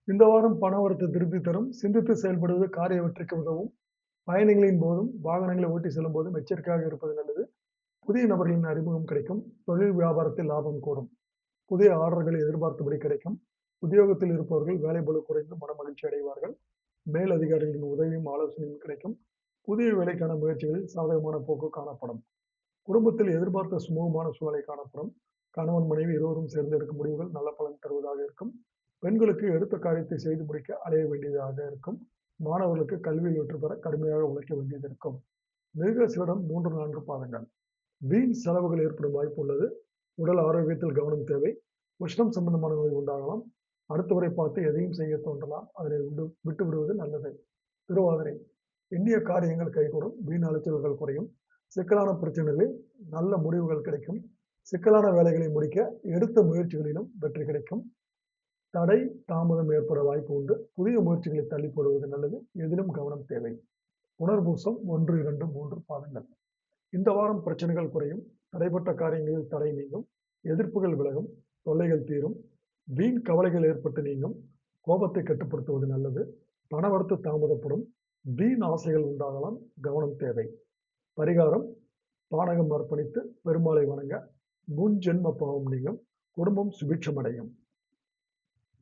இந்த வாரம் பண வரத்து திருப்தி தரும். சிந்தித்து செயல்படுவது காரிய வெற்றிக்கு உதவும். பயணங்களின் போதும், வாகனங்களை ஓட்டி செல்லும் போதும் எச்சரிக்கையாக இருப்பது நல்லது. புதிய நபர்களின் அறிமுகம் கிடைக்கும். தொழில் வியாபாரத்தில் லாபம் கூடும். புதிய ஆர்டர்கள் எதிர்பார்த்தபடி கிடைக்கும். உத்தியோகத்தில் இருப்பவர்கள் வேலைப்பளு குறைந்து மனமகிழ்ச்சி அடைவார்கள். மேல் அதிகாரிகளின் உதவியும் ஆலோசனையும் கிடைக்கும். புதிய வேலைக்கான முயற்சிகளில் சாதகமான போக்கு காணப்படும். குடும்பத்தில் எதிர்பார்த்த சுமூகமான சூழ்நிலை காணப்படும். கணவன் மனைவி இருவரும் சேர்ந்து எடுக்கும் முடிவுகள் நல்ல பலன் தருவதாக இருக்கும். பெண்களுக்கு எடுத்த காரியத்தை செய்து முடிக்க அலைய வேண்டியதாக இருக்கும். மாணவர்களுக்கு கல்வியில் வெற்றி பெற கடுமையாக உழைக்க வேண்டியது இருக்கும். மிருகசீரிடம் 3, 4 பாதங்கள். வீண் செலவுகள் ஏற்படும் வாய்ப்பு உள்ளது. உடல் ஆரோக்கியத்தில் கவனம் தேவை. உஷ்ணம் சம்பந்தமான நோய் உண்டாகலாம். அடுத்தவரை பார்த்து எதையும் செய்ய தோன்றலாம். அதனை விட்டு விடுவது நல்லது. திருவாதிரை. எண்ணிய காரியங்கள் கைகூடும். வீண் அலைச்சல்கள் குறையும். சிக்கலான பிரச்சனைகளில் நல்ல முடிவுகள் கிடைக்கும். சிக்கலான வேலைகளை முடிக்க எடுத்த முயற்சிகளிலும் வெற்றி கிடைக்கும். தடை, தாமதம் ஏற்பட வாய்ப்பு உண்டு. புதிய முயற்சிகளை தள்ளி போடுவது நல்லது. எதிலும் கவனம் தேவை. புனர்பூசம் 1, 2, 3 பாதங்கள். இந்த வாரம் பிரச்சனைகள் குறையும். தடைப்பட்ட காரியங்களில் தடை நீங்கும். எதிர்ப்புகள் விலகும். தொல்லைகள் தீரும். வீண் கவலைகள் ஏற்பட்டு நீங்கும். கோபத்தை கட்டுப்படுத்துவது நல்லது. பணவரத்து தாமதப்படும். வீண் ஆசைகள் உண்டாகலாம். கவனம் தேவை. பரிகாரம்: பானகம் அர்ப்பணித்து பெருமாளை வணங்க. முன்ஜென்ம பாவம் நீங்கும். குடும்பம் சுபிட்சமடையும்.